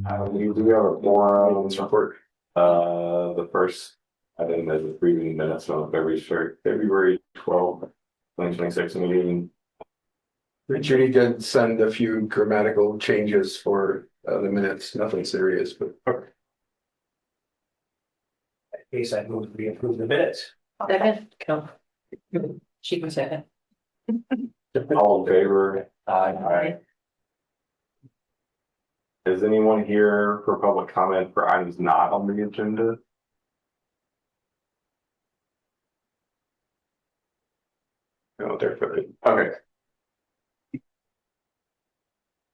We do have a forum report. The first item is approving minutes from February 12th, 2026 meeting. Judy did send a few grammatical changes for the minutes, nothing serious, but. In case I move to approve the minutes. Second, no. She can second. All in favor? Aye. Is anyone here for public comment for items not on the agenda? No, they're good. Okay.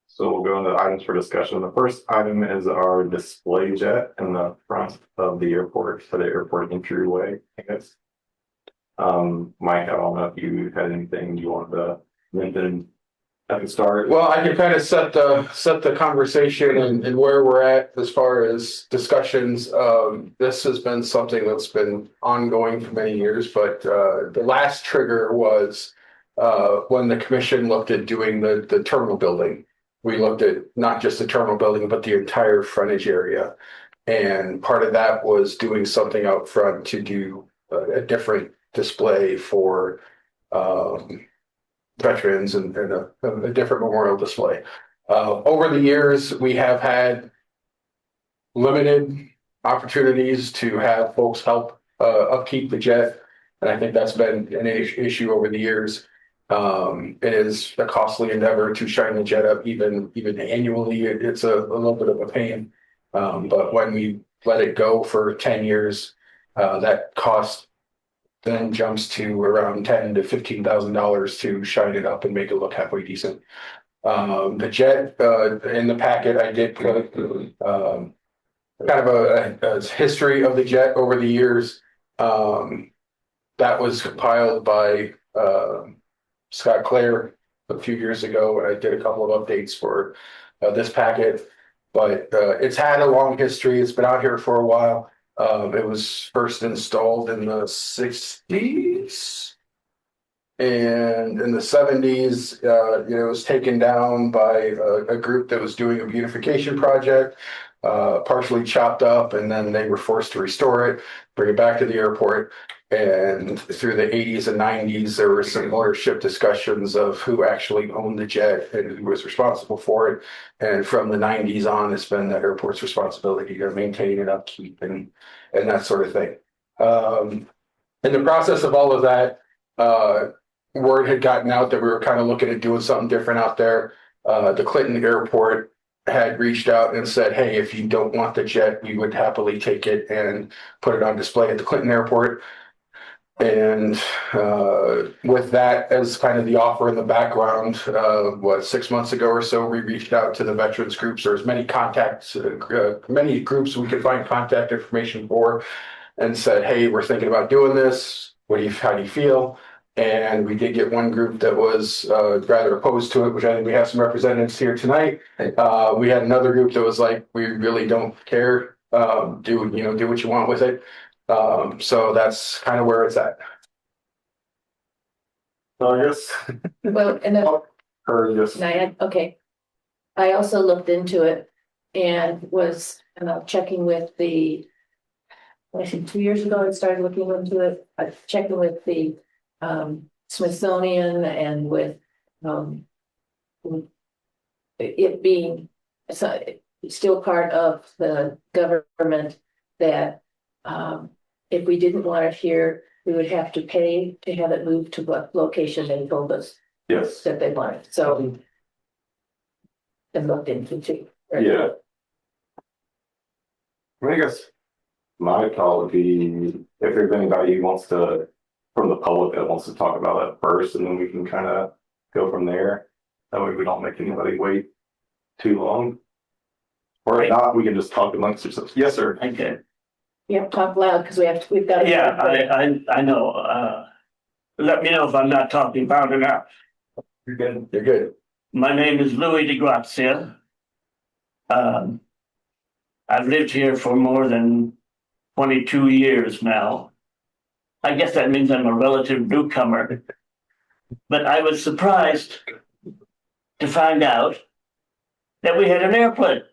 So we'll go into items for discussion. The first item is our display jet in the front of the airport, for the airport entryway, I guess. Mike, I don't know if you had anything you wanted to mention at the start. Well, I can kind of set the conversation and where we're at as far as discussions. This has been something that's been ongoing for many years, but the last trigger was when the commission looked at doing the terminal building. We looked at not just the terminal building, but the entire frontage area. And part of that was doing something out front to do a different display for veterans and a different memorial display. Over the years, we have had limited opportunities to have folks help upkeep the jet. And I think that's been an issue over the years. It is a costly endeavor to shine the jet up, even annually. It's a little bit of a pain. But when we let it go for 10 years, that cost then jumps to around $10,000 to $15,000 to shine it up and make it look halfway decent. The jet in the packet, I did put kind of a history of the jet over the years. That was compiled by Scott Clare a few years ago. I did a couple of updates for this packet, but it's had a long history. It's been out here for a while. It was first installed in the 60s, and in the 70s, it was taken down by a group that was doing a beautification project, partially chopped up, and then they were forced to restore it, bring it back to the airport. And through the 80s and 90s, there were some ownership discussions of who actually owned the jet and who was responsible for it. And from the 90s on, it's been the airport's responsibility to maintain and upkeep and that sort of thing. In the process of all of that, word had gotten out that we were kind of looking at doing something different out there. The Clinton Airport had reached out and said, hey, if you don't want the jet, we would happily take it and put it on display at the Clinton Airport. And with that as kind of the offer in the background, 6 months ago or so, we reached out to the veterans groups. There's many contacts, many groups we could find contact information for, and said, hey, we're thinking about doing this. How do you feel? And we did get one group that was rather opposed to it, which I think we have some representatives here tonight. We had another group that was like, we really don't care. Do what you want with it. So that's kind of where it's at. So I guess. Well, and then, Or just. okay. I also looked into it and was checking with I think 2 years ago, I started looking into it, checking with the Smithsonian and with it being still part of the government that if we didn't want it here, we would have to pay to have it moved to what location they told us Yes. that they wanted. So and looked into too. Right? Yeah. I guess my call would be if there's anybody who wants to, from the public that wants to talk about it first, and then we can kind of go from there. That way we don't make anybody wait too long. Or if not, we can just talk amongst ourselves. Yes, sir. Okay. You have to talk loud because we've got. Yeah, I know. Let me know if I'm not talking loud enough. You're good. You're good. My name is Louis DeGrazia. I've lived here for more than 22 years now. I guess that means I'm a relative newcomer. But I was surprised to find out that we had an airplane.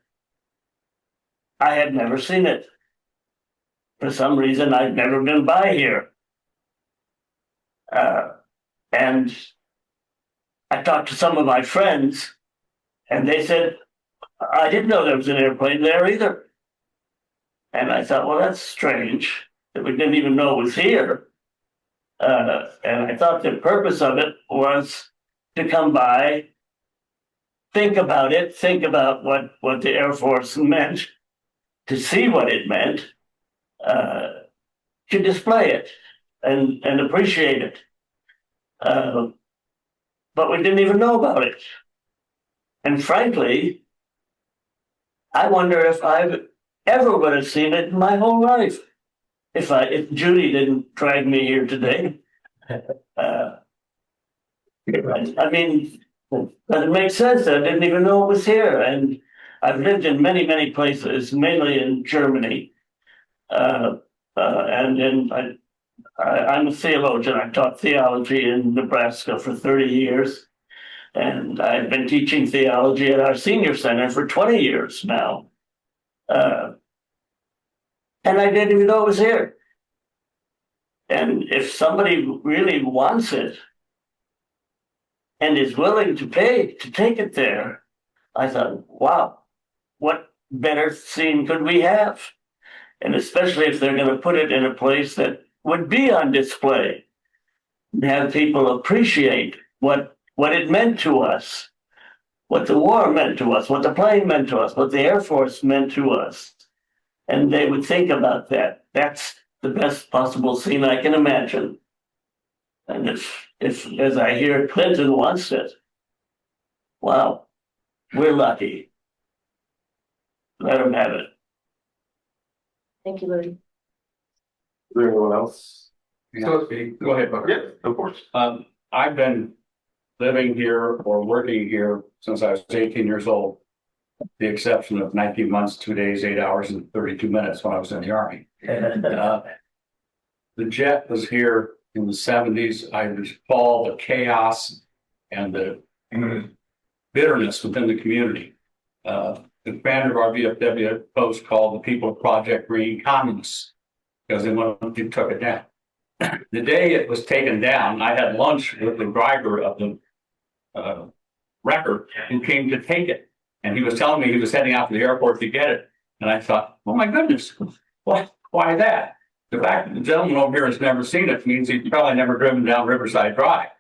I had never seen it. For some reason, I'd never been by here. And I talked to some of my friends, and they said, I didn't know there was an airplane there either. And I thought, well, that's strange that we didn't even know it was here. And I thought the purpose of it was to come by, think about it, think about what the Air Force meant, to see what it meant, to display it and appreciate it. But we didn't even know about it. And frankly, I wonder if I ever would have seen it in my whole life if Judy didn't drag me here today. I mean, but it makes sense. I didn't even know it was here, and I've lived in many, many places, mainly in Germany, and I'm a theologian. I taught theology in Nebraska for 30 years, and I've been teaching theology at our senior center for 20 years now. And I didn't even know it was here. And if somebody really wants it and is willing to pay to take it there, I thought, wow, what better scene could we have? And especially if they're going to put it in a place that would be on display, and have people appreciate what it meant to us, what the war meant to us, what the plane meant to us, what the Air Force meant to us. And they would think about that. That's the best possible scene I can imagine. And if as I hear, Clinton wants it, wow, we're lucky. Let him have it. Thank you, Louis. Is there anyone else? So, go ahead, Booker. Yeah, of course. I've been living here or working here since I was 18 years old, the exception of 19 months, 2 days, 8 hours, and 32 minutes when I was in the Army. The jet was here in the 70s. I recall the chaos and the bitterness within the community. The commander of our VFW post called the people of Project Green communists because they took it down. The day it was taken down, I had lunch with the driver of the wrecker who came to take it. And he was telling me he was heading out to the airport to get it. And I thought, oh my goodness, why that? The fact that the gentleman over here has never seen it means he's probably never driven down Riverside Drive.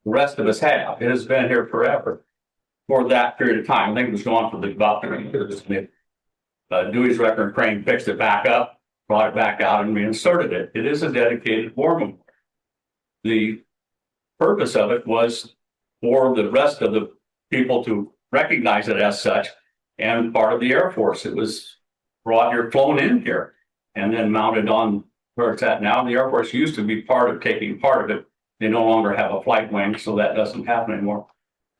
The rest of us have. It has been here forever for that period of time. I think it was gone for about 3 years. Dewey's Wrecker and Crane fixed it back up, brought it back out, and reinserted it. It is a dedicated war memorial. The purpose of it was for the rest of the people to recognize it as such and part of the Air Force. It was brought here, flown in here, and then mounted on where it's at now. The Air Force used to be taking part of it. They no longer have a flight wing, so that doesn't happen anymore.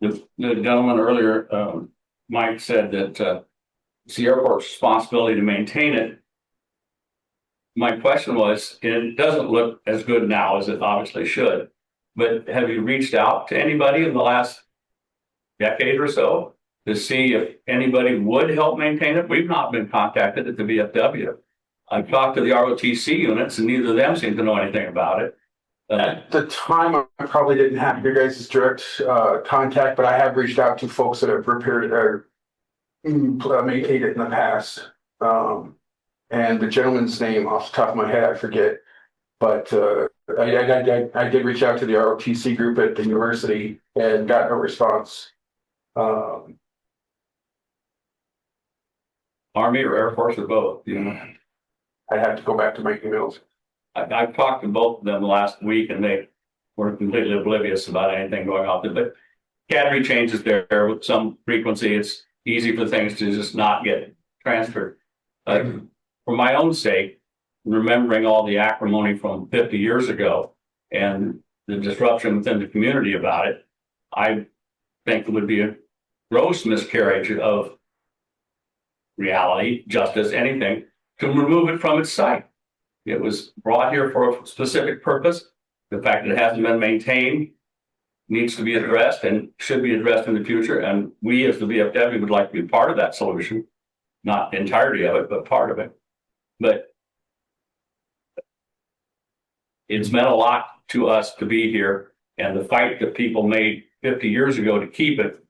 The gentleman earlier, Mike, said that it's the Air Force responsibility to maintain it. My question was, it doesn't look as good now as it obviously should, but have you reached out to anybody in the last decade or so to see if anybody would help maintain it? We've not been contacted at the VFW. I've talked to the ROTC units and neither of them seem to know anything about it. At the time, I probably didn't have your guys' direct contact, but I have reached out to folks that have repaired or maintained it in the past. And the gentleman's name off the top of my head, I forget. But I did reach out to the ROTC group at the university and got no response. Army or Air Force or both, you know. I'd have to go back to my emails. I've talked to both of them last week and they were completely oblivious about anything going on. But cadre changes there with some frequency. It's easy for things to just not get transferred. For my own sake, remembering all the acrimony from 50 years ago and the disruption within the community about it, I think it would be a gross miscarriage of reality, justice, anything, to remove it from its site. It was brought here for a specific purpose. The fact that it hasn't been maintained needs to be addressed and should be addressed in the future. And we as the VFW would like to be part of that solution. not the entirety of it, but part of it. But it's meant a lot to us to be here, and the fight that people made 50 years ago to keep it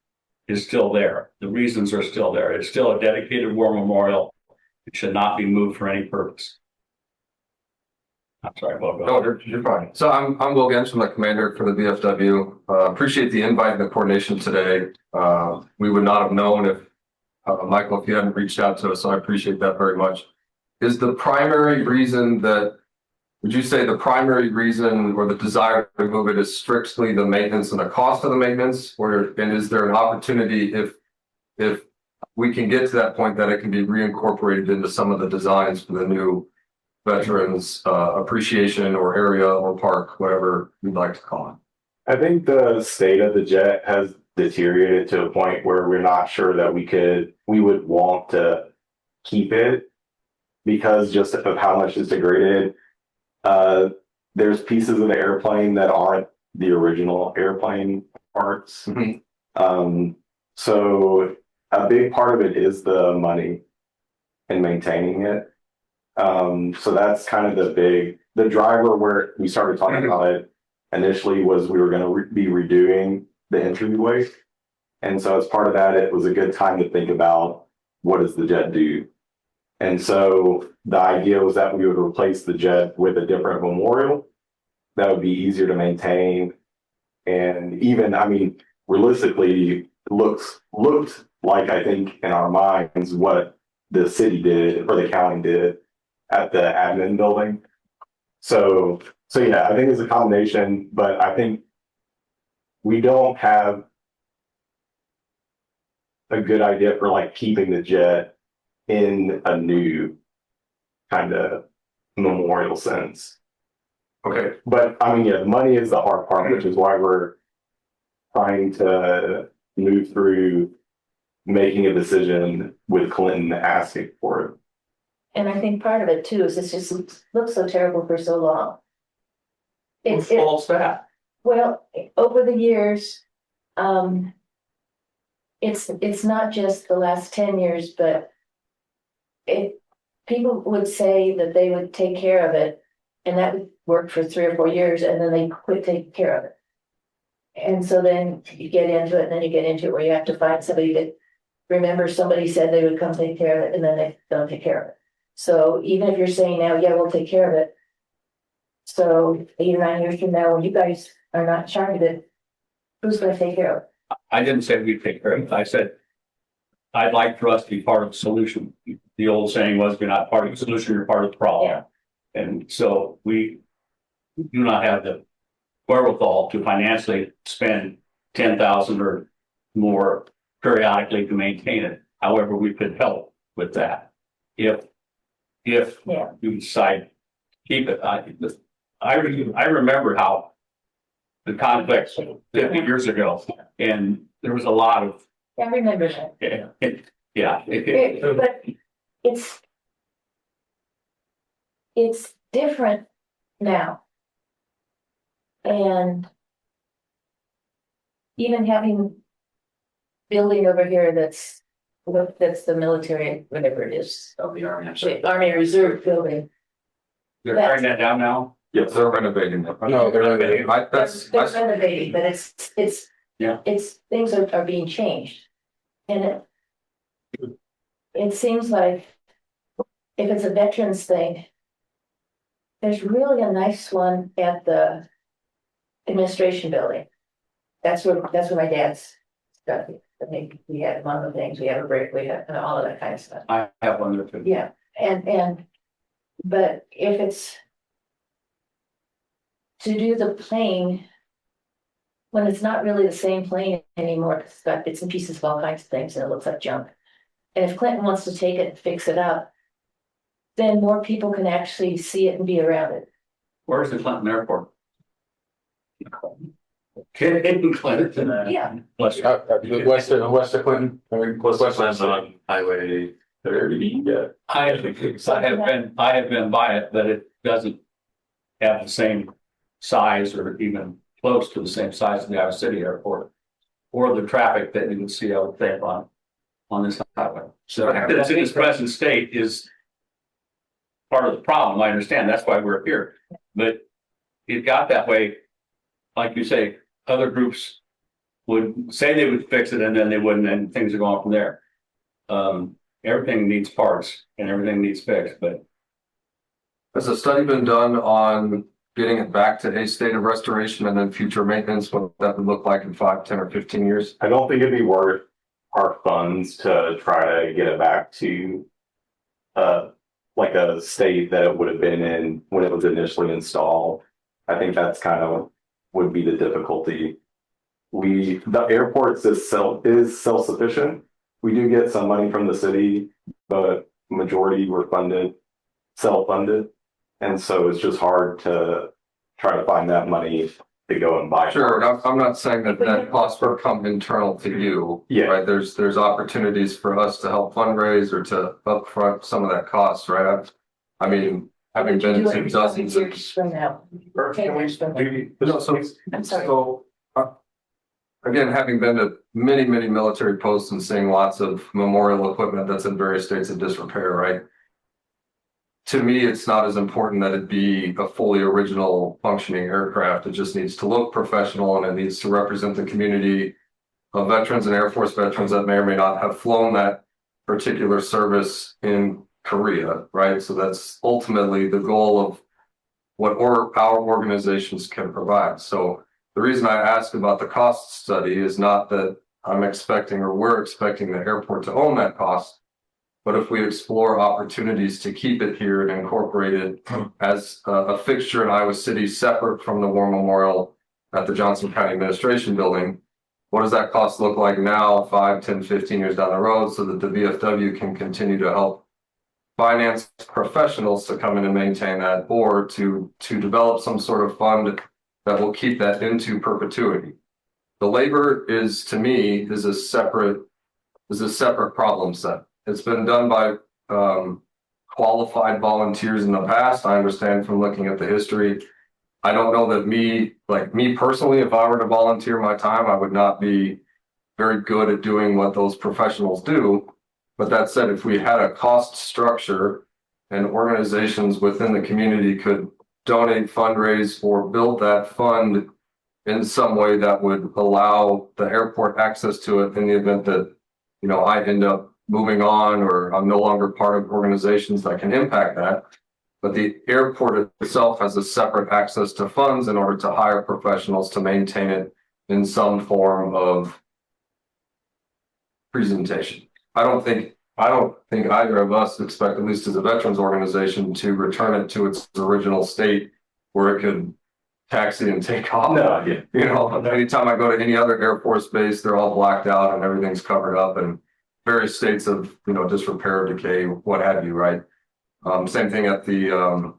is still there. The reasons are still there. It's still a dedicated war memorial. It should not be moved for any purpose. I'm sorry, Bob. No, you're fine. So I'm Will Gens, I'm the commander for the VFW. Appreciate the invite and the coordination today. We would not have known if, Michael, if you hadn't reached out to us, so I appreciate that very much. Is the primary reason that, would you say the primary reason or the desire to move it is strictly the maintenance and the cost of the maintenance? And is there an opportunity if we can get to that point that it can be reincorporated into some of the designs for the new veterans appreciation or area or park, whatever you'd like to call it? I think the state of the jet has deteriorated to a point where we're not sure that we would want to keep it because just of how much it's degraded. There's pieces of the airplane that aren't the original airplane parts. So a big part of it is the money and maintaining it. So that's kind of the driver where we started talking about it initially was we were going to be redoing the entryway. And so as part of that, it was a good time to think about what does the jet do? And so the idea was that we would replace the jet with a different memorial that would be easier to maintain. And even, I mean, realistically, looked like, I think in our minds, what the city did or the county did at the admin building. So yeah, I think it's a combination, but I think we don't have a good idea for like keeping the jet in a new kind of memorial sense. Okay. But I mean, yeah, the money is the hard part, which is why we're trying to move through making a decision with Clinton asking for it. And I think part of it too is it's just looks so terrible for so long. Whose fault's that? Well, over the years, it's not just the last 10 years, but people would say that they would take care of it, and that would work for 3 or 4 years, and then they quit taking care of it. And so then you get into it, and then you get into it where you have to find somebody that remembers somebody said they would come take care of it, and then they don't take care of it. So even if you're saying now, yeah, we'll take care of it. So 8 or 9 years from now, when you guys are not in charge of it, who's going to take care of it? I didn't say we'd take care of it. I said, I'd like for us to be part of the solution. The old saying was, you're not part of the solution, you're part of the problem. Yeah. And so we do not have the wherewithal to financially spend 10,000 or more periodically to maintain it. However, we could help with that. If Yeah. you decide to keep it, I remember how the conflicts 50 years ago, and there was a lot of, I remember that. But it's different now. And even having building over here that's the military, whatever it is. of the Army. Army Reserve building. They're tearing that down now? Yes, they're renovating it. No, they're renovating. They're renovating, but it's. Yeah. It's, things are being changed. And it seems like if it's a veterans thing, there's really a nice one at the administration building. That's where my dad's got it. I think we had one of the things, we have a break, we have all of that kind of stuff. I have one there too. Yeah, but if it's to do the plane, when it's not really the same plane anymore, it's got bits and pieces of all kinds of things and it looks like junk. And if Clinton wants to take it and fix it up, then more people can actually see it and be around it. Where's the Clinton Airport? Clinton. Yeah. Bless you. West of Clinton. West on Highway 30. Yeah. I have been by it, but it doesn't have the same size or even close to the same size as the Iowa City Airport or the traffic that you can see, I would think, on this highway. So that it's in its present state is part of the problem. I understand. That's why we're here. But it got that way, like you say, other groups would say they would fix it and then they wouldn't, and things are going from there. Everything needs parts and everything needs fixed, but Has a study been done on getting it back to a state of restoration and then future maintenance, what that would look like in 5, 10, or 15 years? I don't think it'd be worth our funds to try to get it back to like a state that it would have been in when it was initially installed. I think that's kind of would be the difficulty. The airport is self-sufficient. We do get some money from the city, but majority were self-funded. And so it's just hard to try to find that money to go and buy. Sure, parts. I'm not saying that cost will come internal to you. Yeah. Right, there's opportunities for us to help fundraise or to upfront some of that cost, right? I mean, having been to dozens of. Years from now. Or can we do? No, so, I'm sorry. so, again, having been to many, many military posts and seeing lots of memorial equipment that's in various states of disrepair, right? To me, it's not as important that it be a fully original functioning aircraft. It just needs to look professional and it needs to represent the community of veterans and Air Force veterans that may or may not have flown that particular service in Korea, right? So that's ultimately the goal of what our organizations can provide. So the reason I ask about the cost study is not that I'm expecting or we're expecting the airport to own that cost, but if we explore opportunities to keep it here and incorporate it as a fixture in Iowa City, separate from the War Memorial at the Johnson County Administration Building, what does that cost look like now, 5, 10, 15 years down the road, so that the VFW can continue to help finance professionals to come in and maintain that, or to develop some sort of fund that will keep that into perpetuity. The labor is, to me, is a separate problem set. It's been done by qualified volunteers in the past. I understand from looking at the history. I don't know that me personally, if I were to volunteer my time, I would not be very good at doing what those professionals do. But that said, if we had a cost structure and organizations within the community could donate, fundraise, or build that fund in some way that would allow the airport access to it in the event that, I end up moving on or I'm no longer part of organizations that can impact that. But the airport itself has a separate access to funds in order to hire professionals to maintain it in some form of presentation. I don't think either of us expect, at least as a veterans organization, to return it to its original state where it could taxi and take off. No, yeah. Anytime I go to any other Air Force base, they're all blacked out and everything's covered up and various states of, disrepair, decay, what have you, right? Same thing at the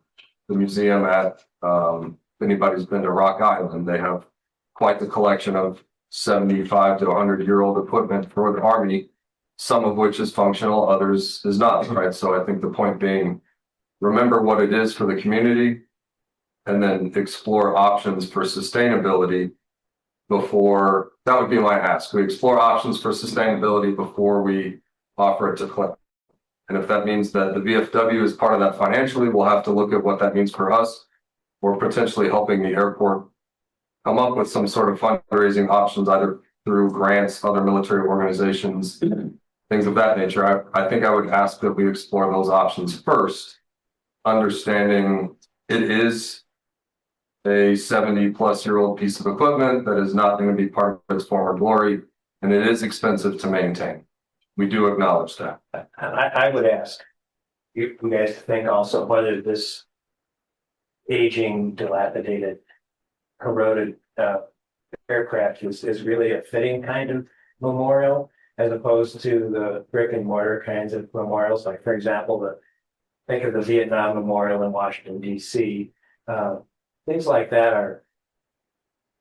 museum at, if anybody's been to Rock Island, they have quite the collection of 75 to 100-year-old equipment for the Army, some of which is functional, others is not, right? So I think the point being, remember what it is for the community and then explore options for sustainability before, that would be my ask. We explore options for sustainability before we offer it to Clinton. And if that means that the VFW is part of that financially, we'll have to look at what that means for us, or potentially helping the airport come up with some sort of fundraising options, either through grants, other military organizations, things of that nature. I think I would ask that we explore those options first, understanding it is a 70-plus-year-old piece of equipment that is not going to be part of its former glory, and it is expensive to maintain. We do acknowledge that. I would ask you guys to think also whether this aging, dilapidated, corroded aircraft is really a fitting kind of memorial, as opposed to the brick and mortar kinds of memorials. Like, for example, think of the Vietnam Memorial in Washington, D.C. Things like that are,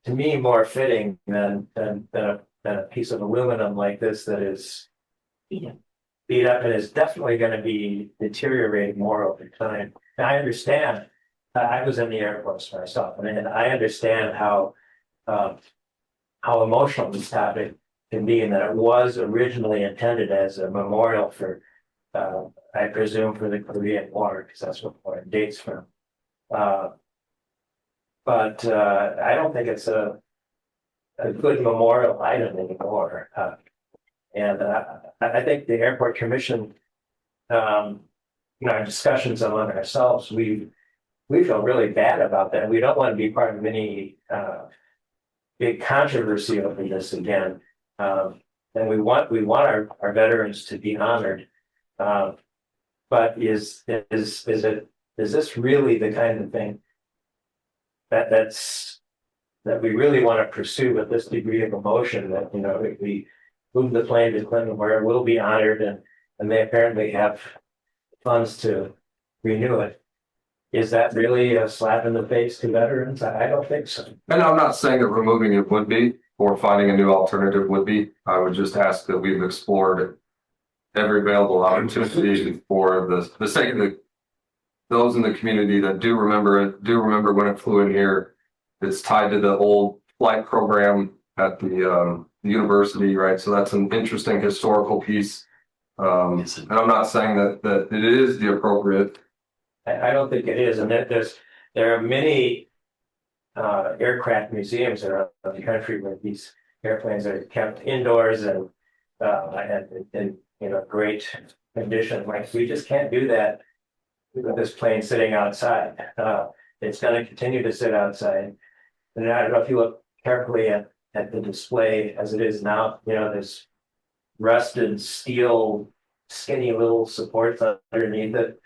to me, more fitting than a piece of aluminum like this that is beat up and is definitely going to be deteriorating more over time. And I understand. I was in the Air Force myself, and I understand how emotional this topic convene, that it was originally intended as a memorial for, I presume for the Korean War, because that's what it dates from. But I don't think it's a good memorial item anymore. And I think the airport commission, in our discussions among ourselves, we feel really bad about that. We don't want to be part of any big controversy over this again. And we want our veterans to be honored. But is this really the kind of thing that we really want to pursue with this degree of emotion, that, you know, if we move the plane to Clinton where it will be honored, and they apparently have funds to renew it. Is that really a slap in the face to veterans? I don't think so. And I'm not saying that removing it would be, or finding a new alternative would be. I would just ask that we've explored every available opportunity for the sake of those in the community that do remember when it flew in here. It's tied to the old flight program at the university, right? So that's an interesting historical piece. And I'm not saying that it is the appropriate. I don't think it is, and there are many aircraft museums around the country where these airplanes are kept indoors and in great condition. Like, we just can't do that with this plane sitting outside. It's going to continue to sit outside. And I don't know if you look carefully at the display as it is now. You know, there's rusted steel, skinny little supports underneath it.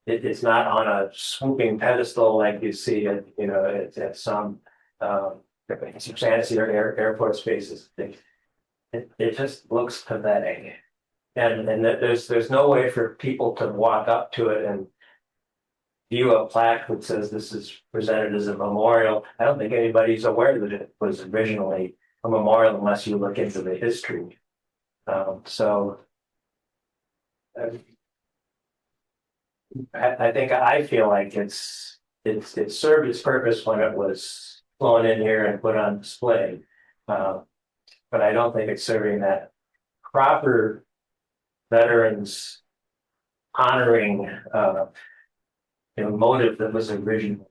It's not on a swooping pedestal like you see at, at some fancier airport spaces. It just looks pathetic. And there's no way for people to walk up to it and view a plaque that says this is presented as a memorial. I don't think anybody's aware that it was originally a memorial unless you look into the history. I feel like it served its purpose when it was flown in here and put on display. But I don't think it's serving that proper veterans honoring motive that was original.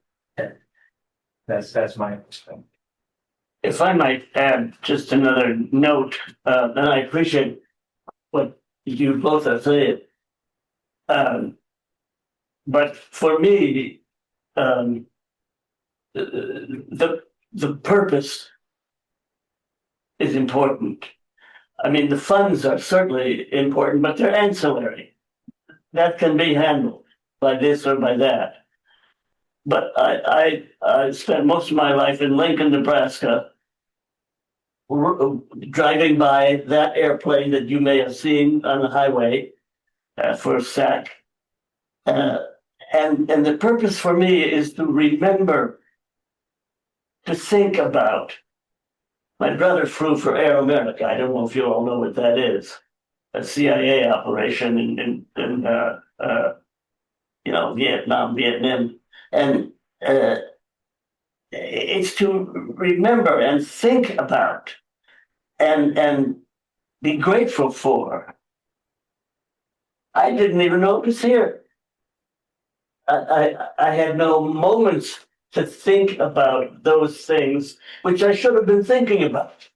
That's my perspective. If I might add just another note, and I appreciate what you both are saying. But for me, the purpose is important. I mean, the funds are certainly important, but they're ancillary. That can be handled by this or by that. But I spent most of my life in Lincoln, Nebraska, driving by that airplane that you may have seen on the highway for SAC. And the purpose for me is to remember, to think about. My brother flew for Air America. I don't know if you all know what that is. A CIA operation in Vietnam. And it's to remember and think about and be grateful for. I didn't even know it was here. I had no moments to think about those things, which I should have been thinking about.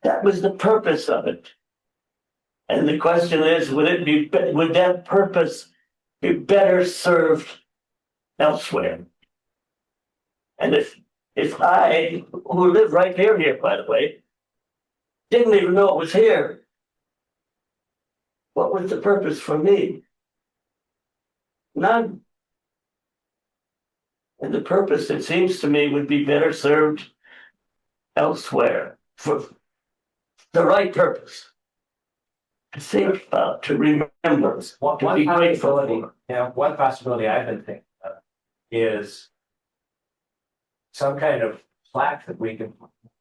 That was the purpose of it. And the question is, would that purpose be better served elsewhere? And if I, who live right here, by the way, didn't even know it was here, what was the purpose for me? None. And the purpose, it seems to me, would be better served elsewhere for the right purpose. To think about, to remember, to be grateful for. One possibility I've been thinking of is some kind of plaque that we can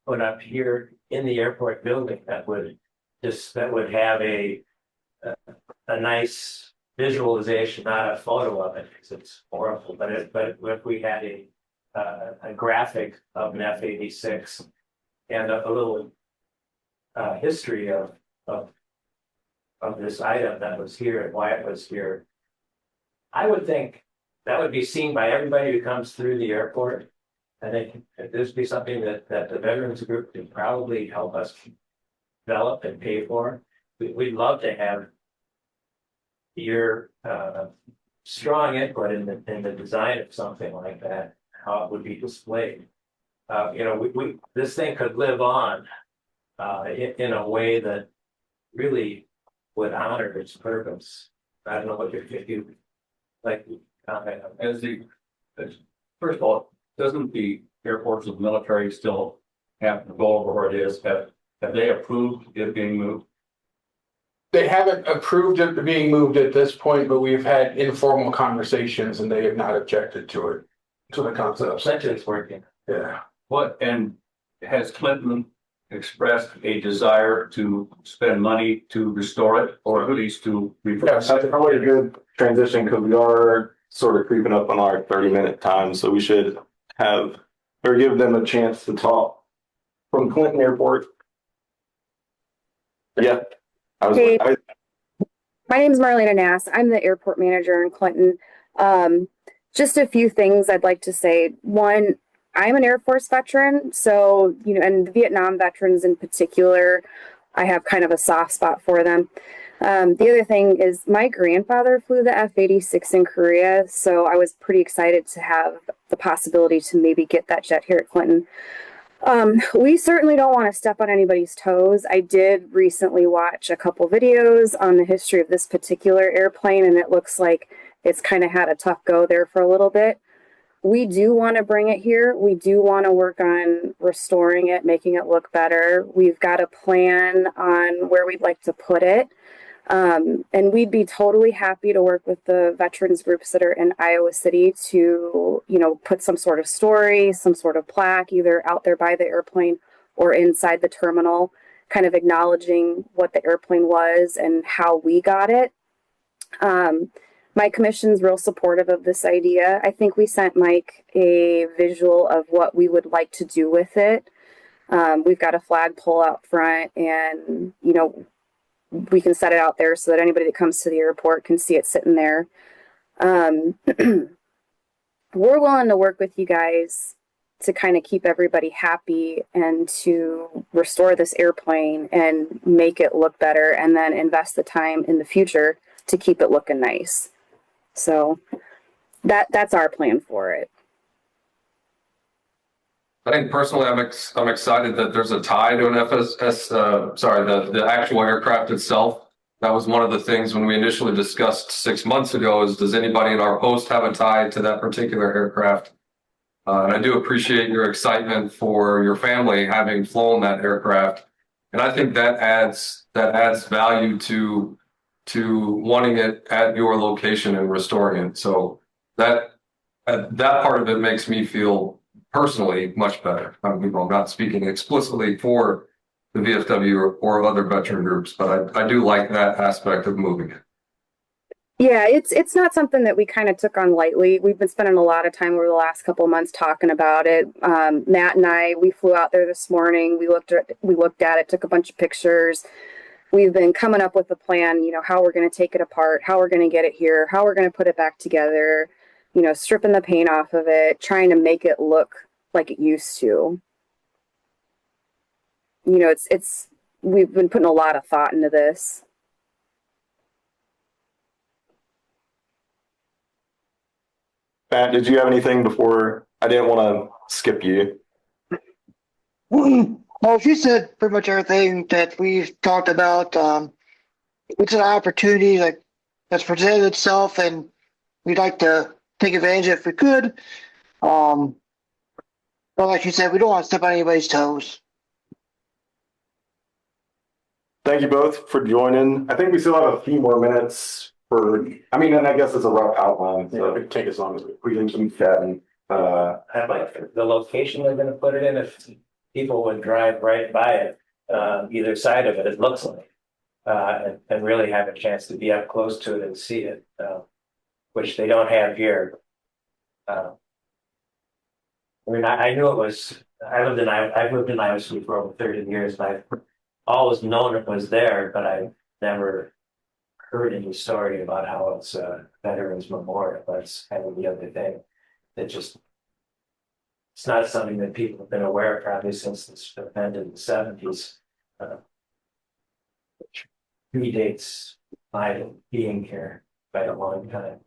put up here in the airport building that would have a nice visualization, not a photo of it, because it's horrible. But if we had a graphic of an F-86 and a little history of this item that was here and why it was here. I would think that would be seen by everybody who comes through the airport. I think this be something that the veterans group could probably help us develop and pay for. We'd love to have your strong input in the design of something like that, how it would be displayed. This thing could live on in a way that really would honor its purpose. I don't know what you like. Comment on that. First of all, doesn't the Air Force and military still have the goal over where it is? Have they approved it being moved? They haven't approved it being moved at this point, but we've had informal conversations and they have not objected to it, to the concept. Essentially, it's working. Yeah. And has Clinton expressed a desire to spend money to restore it, or at least to Yes. That's probably a good transition because we are sort of creeping up on our 30-minute time, so we should have or give them a chance to talk from Clinton Airport. Yeah, Hey. My name is Marlena Nass. I'm the airport manager in Clinton. Just a few things I'd like to say. One, I'm an Air Force veteran, so, and Vietnam veterans in particular, I have kind of a soft spot for them. The other thing is my grandfather flew the F-86 in Korea, so I was pretty excited to have the possibility to maybe get that jet here at Clinton. We certainly don't want to step on anybody's toes. I did recently watch a couple videos on the history of this particular airplane, and it looks like it's kind of had a tough go there for a little bit. We do want to bring it here. We do want to work on restoring it, making it look better. We've got a plan on where we'd like to put it. And we'd be totally happy to work with the veterans groups that are in Iowa City to, put some sort of story, some sort of plaque, either out there by the airplane or inside the terminal, kind of acknowledging what the airplane was and how we got it. My commission's real supportive of this idea. I think we sent Mike a visual of what we would like to do with it. We've got a flagpole out front and, we can set it out there so that anybody that comes to the airport can see it sitting there. We're willing to work with you guys to kind of keep everybody happy and to restore this airplane and make it look better and then invest the time in the future to keep it looking nice. So that's our plan for it. I think personally, I'm excited that there's a tie to an the actual aircraft itself. That was one of the things when we initially discussed 6 months ago is, does anybody in our post have a tie to that particular aircraft? And I do appreciate your excitement for your family having flown that aircraft. And I think that adds value to wanting it at your location and restoring it. So that part of it makes me feel personally much better. I'm not speaking explicitly for the VFW or other veteran groups, but I do like that aspect of moving it. Yeah, it's not something that we kind of took on lightly. We've been spending a lot of time over the last couple of months talking about it. Matt and I, we flew out there this morning. We looked at it, took a bunch of pictures. We've been coming up with a plan, how we're going to take it apart, how we're going to get it here, how we're going to put it back together, stripping the paint off of it, trying to make it look like it used to. We've been putting a lot of thought into this. Pat, did you have anything before? I didn't want to skip you. Well, she said pretty much everything that we've talked about. It's an opportunity that's presented itself, and we'd like to take advantage if we could. But like you said, we don't want to step on anybody's toes. Thank you both for joining. I think we still have a few more minutes and I guess it's a rough outline, so It could take as long as we can keep chatting. I like the location they're gonna put it in, if people would drive right by it, either side of it, it looks like. And really have a chance to be up close to it and see it, which they don't have here. I knew it was, I've lived in Iowa City for over 30 years, and I've always known it was there, but I never heard any story about how it's a Veterans Memorial. That's kind of the other thing. It just, it's not something that people have been aware of probably since this event in the 70s. Which predates my being here by a long time.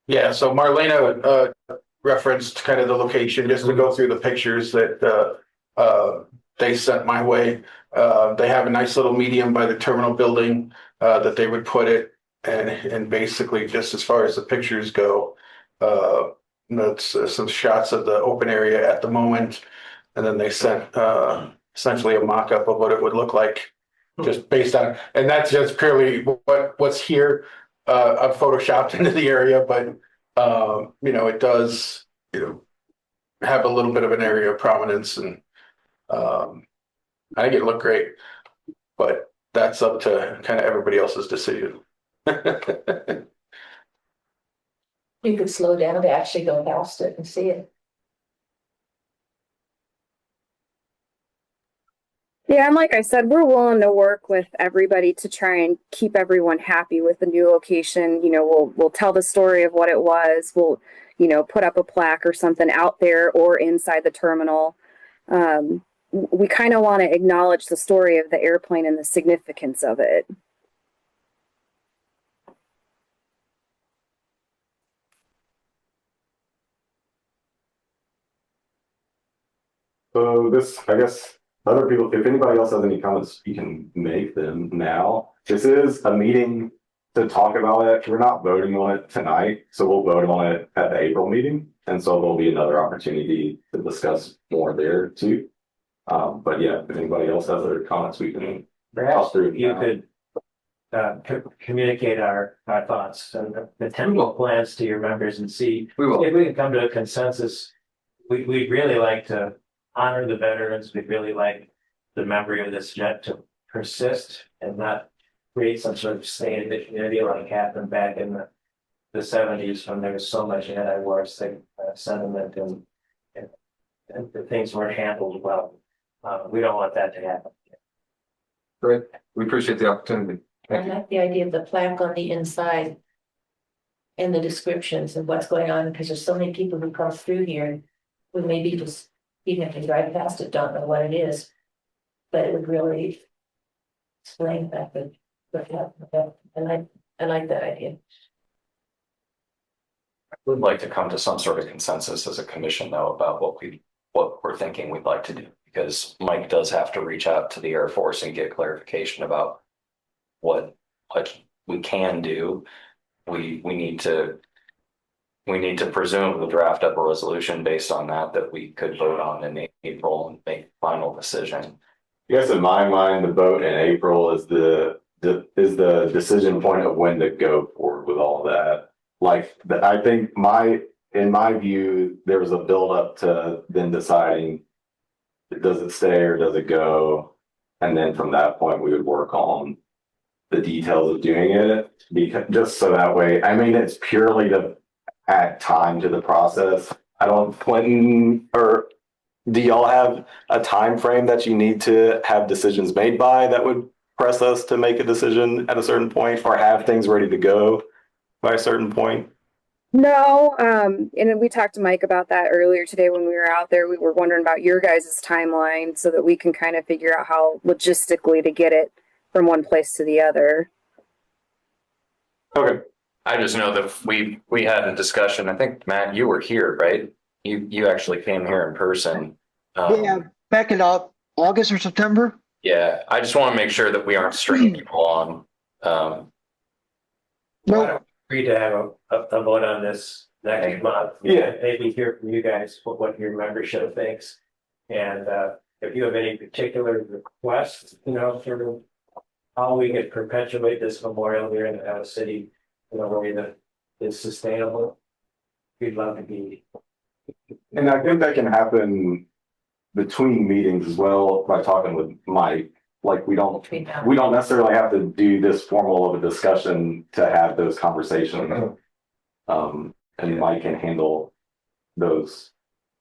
Yeah, so Marlena referenced kind of the location, just to go through the pictures that they sent my way. They have a nice little medium by the terminal building that they would put it, and basically just as far as the pictures go, that's some shots of the open area at the moment, and then they sent essentially a mock-up of what it would look like, just based on, and that's just purely what's here. I've photoshopped into the area, but you know, it does, you know, have a little bit of an area of prominence, and I think it looked great, but that's up to kind of everybody else's decision. You could slow down to actually go past it and see it. Yeah, and like I said, we're willing to work with everybody to try and keep everyone happy with the new location. You know, we'll tell the story of what it was. We'll, you know, put up a plaque or something out there or inside the terminal. We kind of want to acknowledge the story of the airplane and the significance of it. So this, I guess, other people, if anybody else has any comments, you can make them now. This is a meeting to talk about it. We're not voting on it tonight, so we'll vote on it at the April meeting. And so there'll be another opportunity to discuss more there too. But yeah, if anybody else has other comments, we can Perhaps through it you now. could communicate our thoughts and the temporal plans to your members and see We will. if we can come to a consensus. We'd really like to honor the veterans. We'd really like the memory of this jet to persist and not create some sort of stain in the community like happened back in the 70s when there was so much anti-war sentiment and the things weren't handled well. We don't want that to happen. Great. We appreciate the opportunity. I Thank you. like the idea of the plaque on the inside and the descriptions of what's going on, because there's so many people who come through here who maybe just, even if they drive past it, don't know what it is. But it would really explain that, and I like that idea. We'd like to come to some sort of consensus as a commission though about what we're thinking we'd like to do, because Mike does have to reach out to the Air Force and get clarification about what we can do. We need to presumably draft up a resolution based on that we could vote on in April and make final decision. I guess in my mind, the vote in April is the decision point of when to go forward with all that. Like, I think in my view, there was a buildup to then deciding, does it stay or does it go? And then from that point, we would work on the details of doing it, because just so that way, I mean, it's purely to add time to the process. I don't, Clinton, or do y'all have a time frame that you need to have decisions made by that would press us to make a decision at a certain point or have things ready to go by a certain point? No, and we talked to Mike about that earlier today when we were out there. We were wondering about your guys' timeline so that we can kind of figure out how logistically to get it from one place to the other. Okay. I just know that we had a discussion. I think, Matt, you were here, right? You actually came here in person. Yeah, back in August or September. Yeah, I just want to make sure that we aren't stringing people on. Why No, don't we agree to have a vote on this next month? Yeah. Maybe hear from you guys what your membership thinks. And if you have any particular requests, for how we could perpetuate this memorial here in the city in a way that is sustainable, we'd love to be. And I think that can happen between meetings as well by talking with Mike. Like, we don't necessarily have to do this formal of a discussion to have those conversations. And Mike can handle those,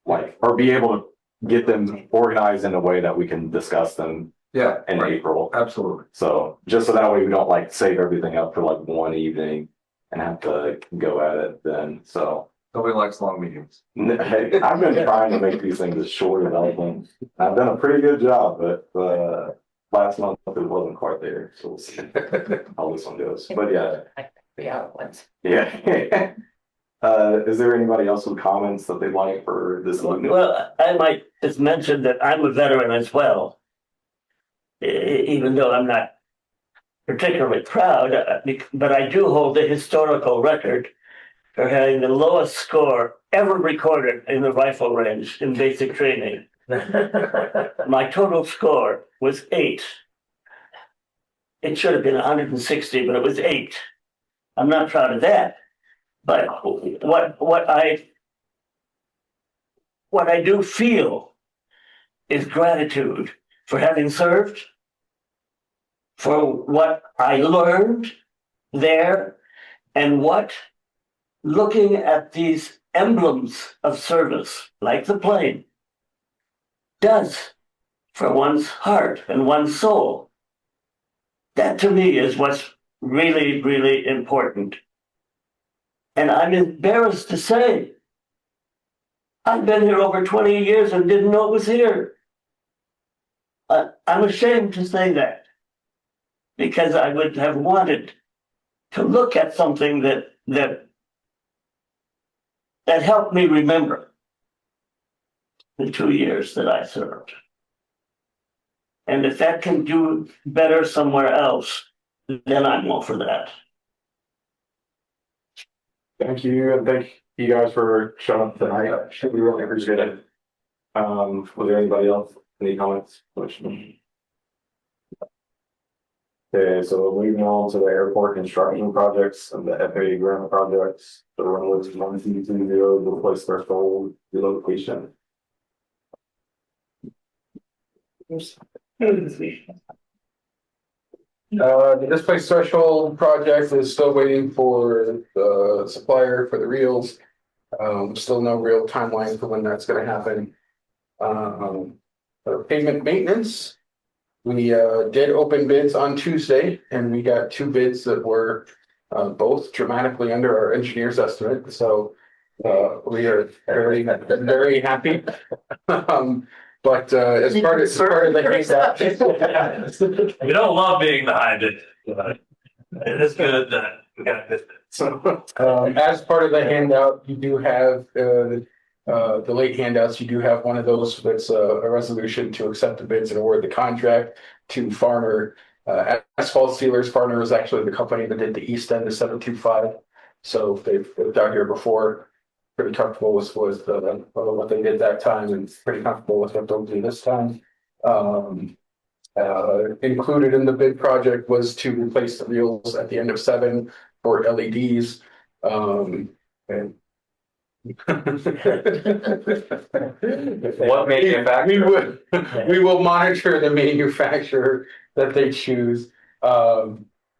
or be able to get them organized in a way that we can discuss them Yeah, in right. April. Absolutely. So just so that way we don't like save everything up for like one evening and have to go at it then. So Nobody likes long meetings. hey, I've been trying to make these things as short as I can. I've done a pretty good job, but last month it wasn't quite there. So we'll see how this one goes. But yeah, Yeah, once. yeah. Is there anybody else with comments that they'd like for this evening? Well, I might just mention that I'm a veteran as well. Even though I'm not particularly proud, but I do hold the historical record for having the lowest score ever recorded in the rifle range in basic training. My total score was 8. It should have been 160, but it was 8. I'm not proud of that. But what I do feel is gratitude for having served, for what I learned there, and what looking at these emblems of service, like the plane, does for one's heart and one's soul. That to me is what's really, really important. And I'm embarrassed to say, I've been here over 20 years and didn't know it was here. I'm ashamed to say that, because I would have wanted to look at something that helped me remember the 2 years that I served. And if that can do better somewhere else, then I'm all for that. Thank you, and thank you guys for showing up tonight. We really appreciate it. Was there anybody else? Any comments? Okay, so moving on to the airport construction projects and the FAA grant projects. The one was 1220, the replace threshold relocation. The displaced threshold project is still waiting for the supplier for the reels. Still no real timeline for when that's gonna happen. Pavement maintenance. We did open bids on Tuesday and we got 2 bids that were both dramatically under our engineer's estimate, so we are very, very happy. But as part of the handout. We don't love being behind it, but it is good that we got this. As part of the handout, you do have the late handouts, you do have one of those that's a resolution to accept the bids and award the contract to Farner. Asphalt Sealers. Farner is actually the company that did the east end of 725. So they've out here before. Pretty comfortable with what they did that time, and pretty comfortable with what they'll do this time. Included in the bid project was to replace the reels at the end of 7 for LEDs. And What manufacturer? we will monitor the manufacturer that they choose.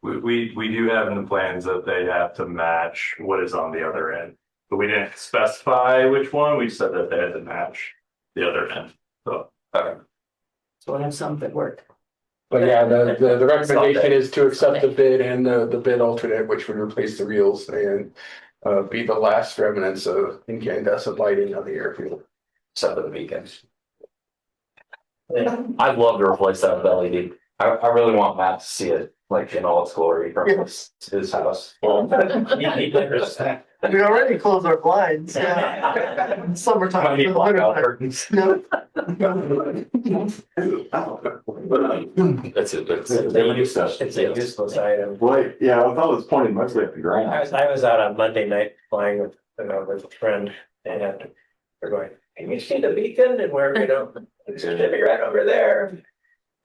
We do have in the plans that they have to match what is on the other end, but we didn't specify which one. We said that they had to match the other end. So, okay. So I have some that work. But yeah, the recommendation is to accept the bid and the bid alternate, which would replace the reels and be the last remnants of incandescent lighting on the airfield. Except for the weekends. I'd love to replace that with LED. I really want Matt to see it like in all its glory from his house. We already closed our blinds. Yeah. Summertime. Might need blackout curtains. That's it. It's a useless item. Wait, yeah, I thought it was pointing mostly at the ground. I was out on Monday night flying with a friend, and we're going, can you see the beacon? And we're, it's gonna be right over there.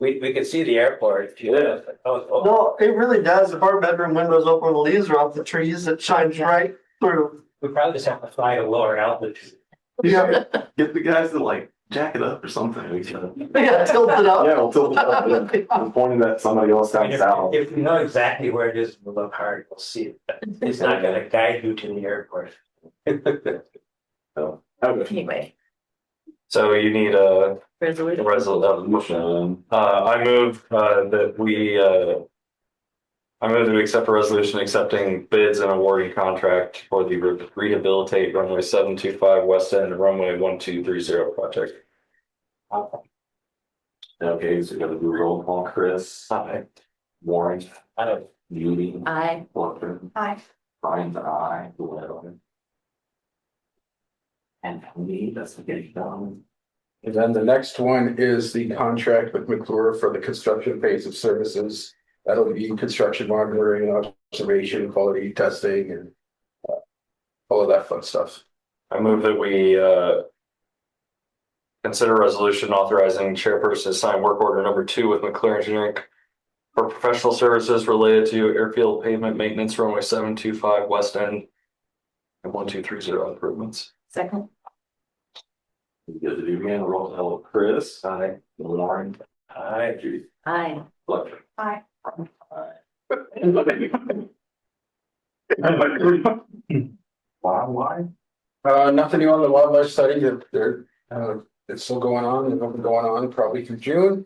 We could see the airport. Yeah. No, it really does. If our bedroom windows open, the leaves are off the trees, it shines right through. We probably just have to fly to lower altitude. Yeah, Get the guys to like jack it up or something. yeah, tilt it up. Yeah, we'll tilt it up. I'm pointing at somebody else I down mean, south. if you know exactly where it is, we'll look hard, we'll see it. But it's not gonna guide you to the airport. So, okay. Anyway, So you need a Resolution. Resolution. I move that we I move that we accept a resolution accepting bids and awarding contract for the rehabilitate runway 725 West End runway 1230 project. Okay, so we gotta do roll call, Chris. Aye. Warren. Aye. Judy. Aye. Walker. Aye. Brian's aye. And me, that's the getting done. And then the next one is the contract with McClure for the construction phase of services. That'll be construction monitoring, observation, quality testing, and all of that fun stuff. I move that we consider resolution authorizing chairperson to sign work order number 2 with McClure Engineering for professional services related to airfield pavement maintenance runway 725 West End and 1230 improvements. Second. We get to do again, roll call, Chris. Aye. Warren. Aye. Judy. Aye. Walker. Aye. Why? Nothing new on the wildlife study. It's still going on. It's been going on probably through June.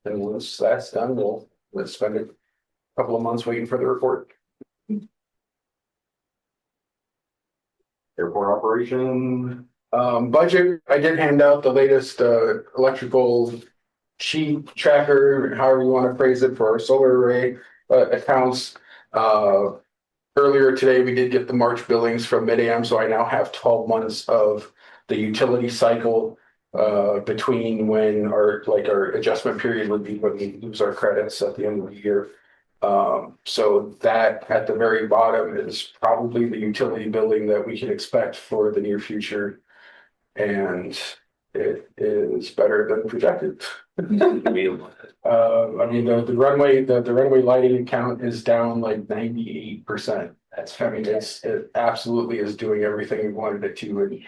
And once that's done, let's spend a couple of months waiting for the report. Airport operation. Budget, I did hand out the latest electrical sheet tracker, however you want to phrase it, for our solar array accounts. Earlier today, we did get the March billings from Mid-Am, so I now have 12 months of the utility cycle between when our adjustment period would be when we lose our credits at the end of the year. So that at the very bottom is probably the utility billing that we can expect for the near future. And it is better than projected. I mean, the runway lighting account is down like 98%. It absolutely is doing everything we wanted it to,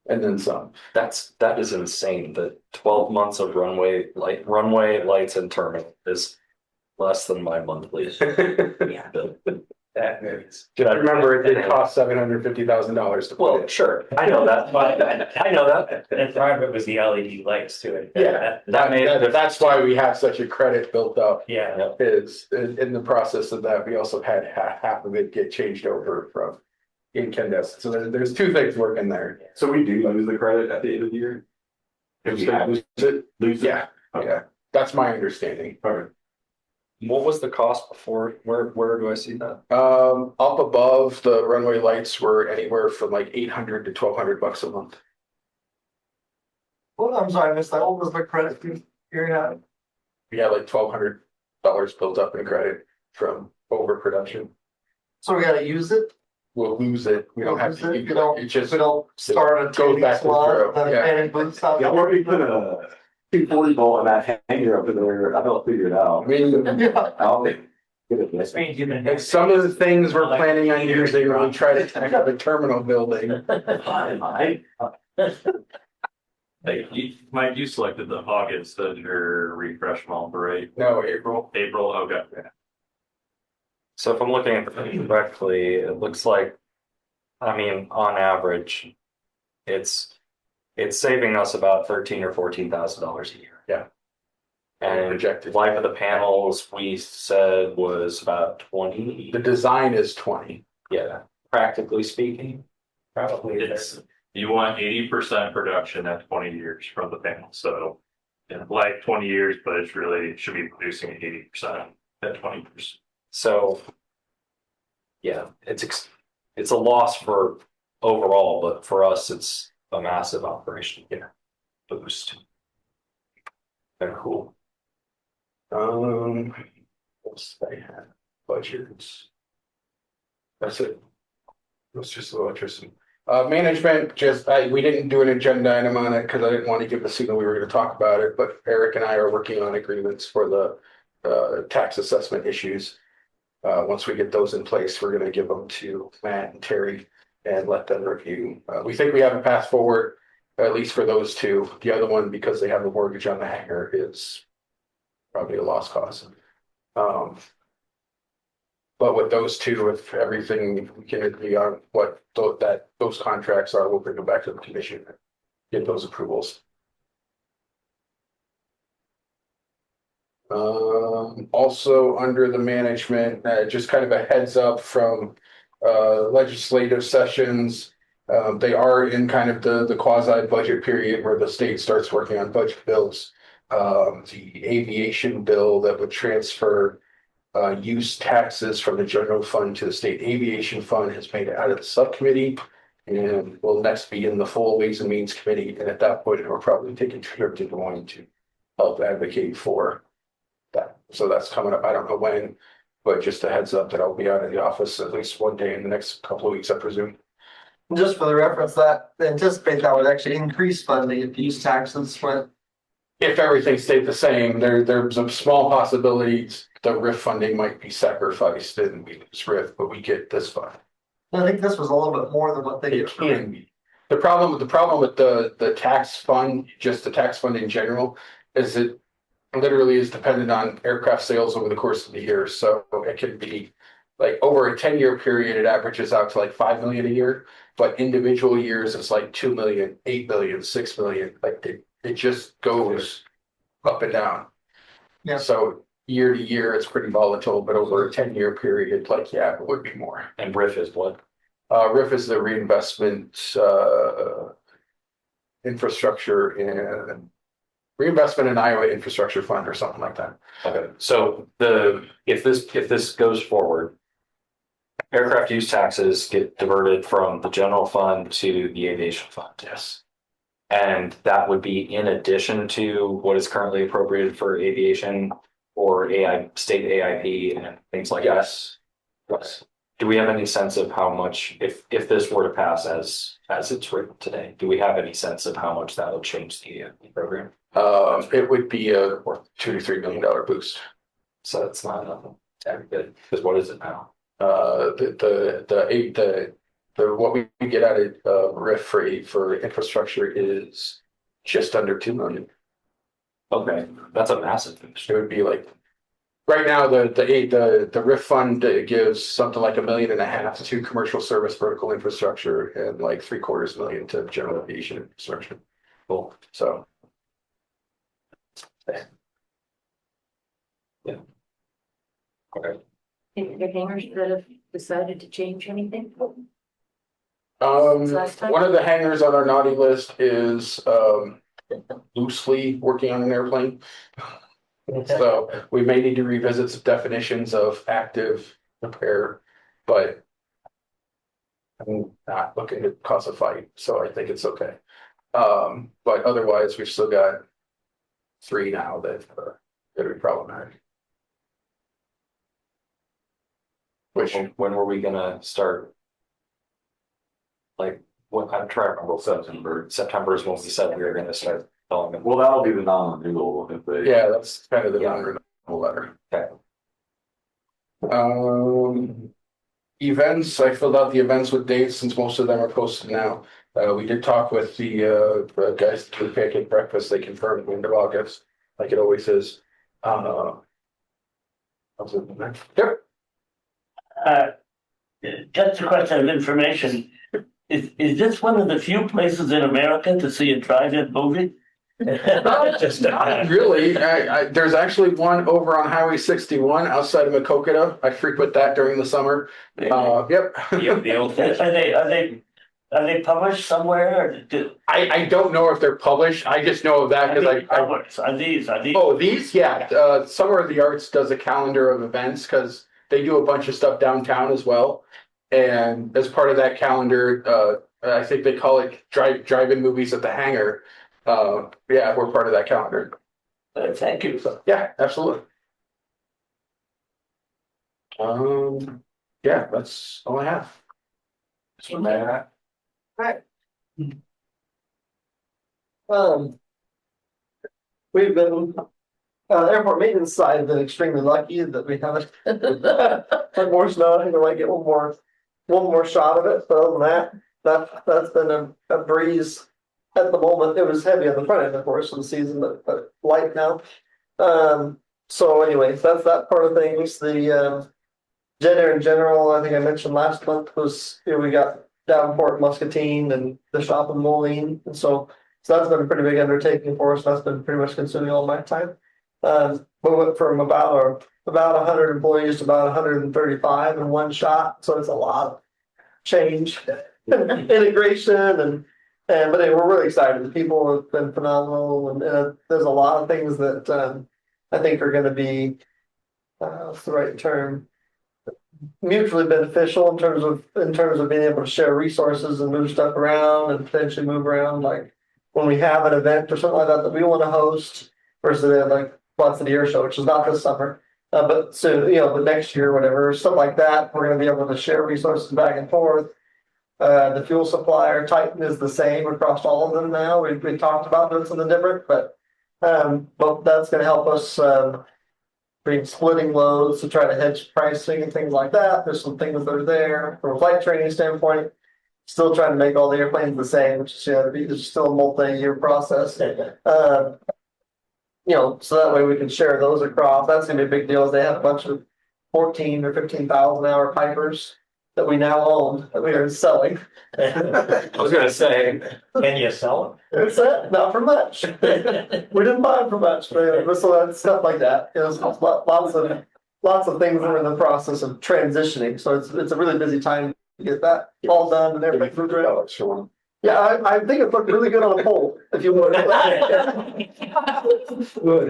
and then some. That is insane. The 12 months of runway lights and terminal is less than my monthly bill. That is. Just remember, it did cost $750,000 to put Well, it. sure, I know that, I know that. And part of it was the LED lights to it. Yeah, that's why we have such a credit built up. Yeah. Is in the process of that, we also had half of it get changed over from incandescent. So there's two things working there. So we do lose the credit at the end of the year? If we have Lose it? lose it? Yeah, yeah, that's my understanding. Okay. What was the cost before? Where do I see that? Up above, the runway lights were anywhere from like $800 to $1,200 a month. Well, I'm sorry, I missed that. What was the credit you had? We had like $1,200 built up in credit from overproduction. So we gotta use it? We'll lose it. We don't have to. If we don't, It just if we don't start a goes trading back to slot, zero. then Yeah. paying boots out. Yeah, or we put a 240 volt on that hanger up there. I don't figure it I out. mean, Yeah. I'll get it. Yes. and some of the things we're planning on using when we try to tackle the terminal building. Mike, you selected the August as your refresh month, right? No, April. April, okay. So if I'm looking at it correctly, it looks like, I mean, on average, it's saving us about $13,000 or $14,000 a year. Yeah. And Projected. life of the panels, we said was about 20. The design is 20. Yeah, practically speaking. Probably. It's, you want 80% production at 20 years from the panel, so. Yeah, like 20 years, but it's really, it should be producing 80% at 20 years. So. Yeah, it's a loss for overall, but for us, it's a massive operation. Yeah. Boost. Very cool. What's I have? Budgets. That's it. It's just electricity. Management, we didn't do an agenda item on it because I didn't want to give the signal we were going to talk about it, but Eric and I are working on agreements for the tax assessment issues. Once we get those in place, we're going to give them to Matt and Terry and let them review. We think we have a path forward, at least for those two. The other one, because they have a mortgage on the hangar, is probably a lost cause. But with those two, if everything we can agree on what those contracts are, we'll bring them back to the commission and get those approvals. Also under the management, just kind of a heads up from legislative sessions. They are in kind of the quasi budget period where the state starts working on budget bills. The aviation bill that would transfer use taxes from the general fund to the state aviation fund has made it out of the subcommittee and will next be in the full Ways and Means Committee. And at that point, we're probably taking a trip to Des Moines to help advocate for that. So that's coming up. I don't know when, but just a heads up that I'll be out of the office at least one day in the next couple of weeks, I presume. Just for the reference, that anticipate that would actually increase funding if use taxes went. If everything stayed the same, there's a small possibility the RIF funding might be sacrificed and we lose RIF, but we get this fund. I think this was a little bit more than what they It get. can be. The problem with the tax fund, just the tax fund in general, is it literally is dependent on aircraft sales over the course of the year. So it could be like over a 10-year period, it averages out to like 5 million a year, but individual years it's like 2 million, 8 million, 6 million. Like it just goes up and down. Yeah. So year to year, it's pretty volatile, but over a 10-year period, like, yeah, it would be more. And RIF is what? RIF is the reinvestment, infrastructure and reinvestment in Iowa infrastructure fund or something like that. Okay, so if this goes forward, aircraft use taxes get diverted from the general fund to the aviation fund. Yes. And that would be in addition to what is currently appropriated for aviation or state AIP and things like that. Yes. Do we have any sense of how much, if this were to pass as it's written today, do we have any sense of how much that would change the program? It would be a $2 to $3 million boost. So it's not nothing. That'd be good. Because what is it now? The what we get out of RIF for infrastructure is just under 2 million. Okay, that's a massive boost. It would be like, right now, the RIF fund gives something like $1.5 million to commercial service vertical infrastructure and like $750,000 million to general aviation infrastructure. Cool. So. Yeah. Okay. Any other hangars that have decided to change anything? Last time? One of the hangars on our naughty list is loosely working on an airplane. So we may need to revisit some definitions of active repair, but I'm not looking to cause a fight, so I think it's okay. But otherwise, we've still got 3 now that are gonna be problematic. Which When were we gonna start? Like, what, I'm trying to remember, September is when we said we were gonna start telling them. Well, that'll be the non-renewal if they. yeah, that's kind of the Yeah. non-renewable letter. Okay. Events, I filled out the events with dates since most of them are posted now. We did talk with the guys to the pancake breakfast. They confirmed the end of August, like it always is. Yep. Just a question of information. Is this one of the few places in America to see a drive-in movie? Just Not really. There's actually one over on Highway 61 outside of Macokota. I frequent that during the summer. Yep. Are they published somewhere? Or I don't know if they're published. I just know of that because Are these? Oh, these? Yeah. Summer of the Arts does a calendar of events because they do a bunch of stuff downtown as well. And as part of that calendar, I think they call it drive-in movies at the hangar. Yeah, we're part of that calendar. Thank you. So, yeah, absolutely. Yeah, that's all I have. So Matt, We've been, airport maintenance side, been extremely lucky that we haven't had more snow. I think we might get one more shot of it. But other than that's been a breeze at the moment. It was heavy on the front end, of course, of the season, but light now. So anyways, that's that part of things. The jet air in general, I think I mentioned last month was, we got Davenport, Muscatine, and the shop in Moline, and so that's been a pretty big undertaking for us. That's been pretty much consuming all my time. We went from about 100 employees to about 135 in one shot, so it's a lot of change, integration, but anyway, we're really excited. The people have been phenomenal, and there's a lot of things that I think are going to be what's the right term? Mutually beneficial in terms of being able to share resources and move stuff around and potentially move around, like when we have an event or something like that we want to host versus like Quad City Air Show, which is not this summer, but soon, but next year, whatever, stuff like that, we're going to be able to share resources back and forth. The fuel supplier Titan is the same across all of them now. We talked about this in the different, but that's going to help us bring splitting loads to try to hedge pricing and things like that. There's some things that are there from a flight training standpoint. Still trying to make all the airplanes the same, which is it's still a multi-year process. So that way we can share those across. That's gonna be a big deal. Is they have a bunch of 14 or 15,000 hour Pipers that we now own that we are selling. I was gonna say, can you sell It's it, not for much. We didn't buy them for much, but anyway, so that's stuff like that. Lots of things that are in the process of transitioning. So it's a really busy time to get that all done and everything. Yeah, I think it looked really good on a poll, if you would.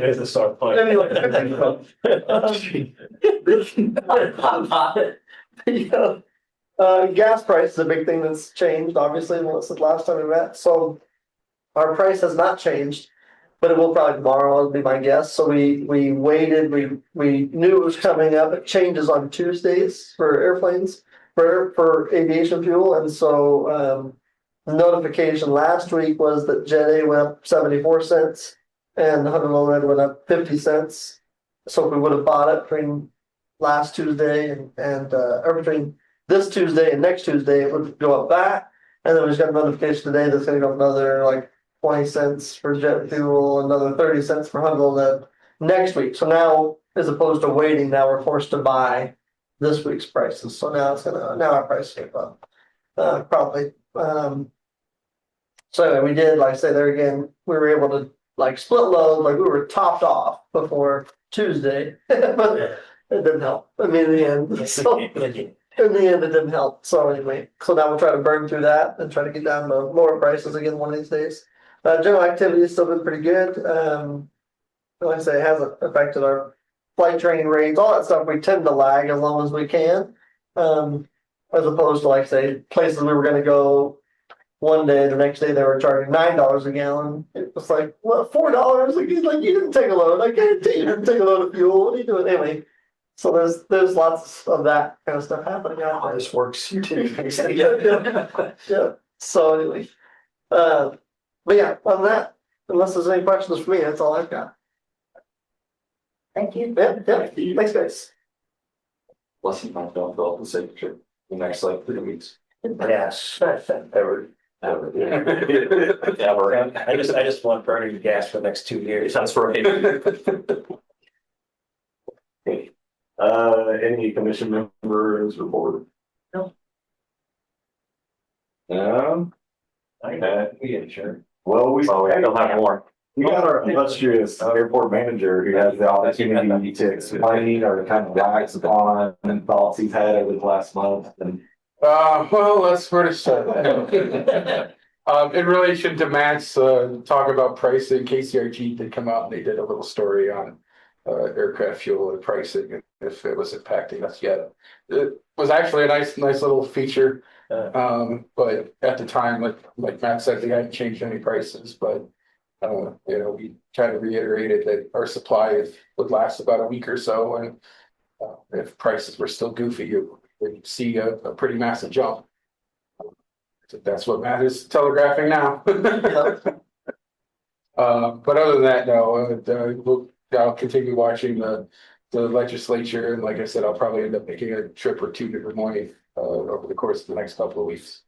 There's the start point. Anyway. Gas price is a big thing that's changed, obviously, since the last time we met. So our price has not changed, but it will probably tomorrow, would be my guess. So we waited, we knew it was coming up. It changes on Tuesdays for airplanes, for aviation fuel. And so the notification last week was that Jet A went up 74 cents and the Honolulu went up 50 cents. So if we would have bought it between last Tuesday or between this Tuesday and next Tuesday, it would go up that. And then we just got a notification today that's going to go another like 20 cents for jet fuel, another 30 cents for Honolulu next week. So now, as opposed to waiting, now we're forced to buy this week's prices. So now our price is up, probably. So anyway, we did, like I say there again, we were able to like split loads, like we were topped off before Tuesday, but it didn't help. I mean, in the end, so, in the end, it didn't help. So anyway, so now we'll try to burn through that and try to get down to lower prices again one of these days. General activity has still been pretty good. Like I say, it hasn't affected our flight training rates, all that stuff. We tend to lag as long as we can, as opposed to, like I say, places we were going to go one day, the next day they were charging $9 a gallon. It was like, what, $4? Like you didn't take a load. I guarantee you didn't take a load of fuel. What are you doing anyway? So there's lots of that kind of stuff happening out there. This works too. Yeah. So anyway, but yeah, on that, unless there's any questions for me, that's all I've got. Thank you. Yeah. Thanks, guys. Bless you, Mike, don't fill out the signature the next like 3 weeks. Yes. Ever. I just want burning gas for the next 2 years. That's right. Any commission members report? No. Okay. Sure. Well, we still have more. We got our illustrious airport manager who has the opportunity to explain or kind of wax upon and thoughts he's had over the last month. And Well, let's where to start. In relation to Matt's talk about pricing, KCRG did come out and they did a little story on aircraft fuel and pricing and if it was impacting us yet. It was actually a nice little feature. But at the time, like Matt said, they hadn't changed any prices, but we kind of reiterated that our supply would last about a week or so, and if prices were still goofy, you would see a pretty massive jump. That's what Matt is telegraphing now. But other than that, no, I'll continue watching the legislature, and like I said, I'll probably end up making a trip or two to Des Moines over the course of the next couple of weeks.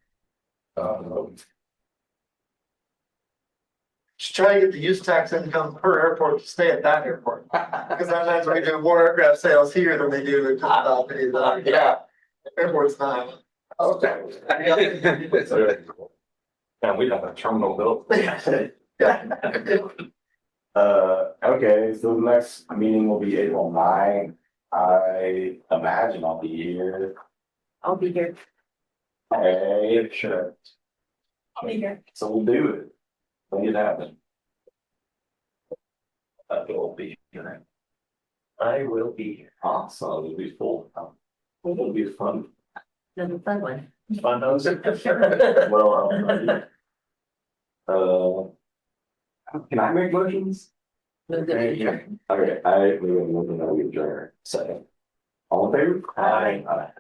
Just try to get the use tax income per airport to stay at that airport. Because sometimes we do more aircraft sales here than they do in Yeah. airport's not. Okay. And we have a terminal built. Yeah. Okay, so the next meeting will be April 9. I imagine I'll be here. I'll be here. Hey, sure. I'll be here. So we'll do it. Make it happen. It'll be here. I will be here. Awesome, it'll be full. It'll be fun. Another fun one. Fun those. Well, can I make motions? Move the- Yeah. Okay, I move a motion that we adjourn. Second. All in favor? Aye. Aye.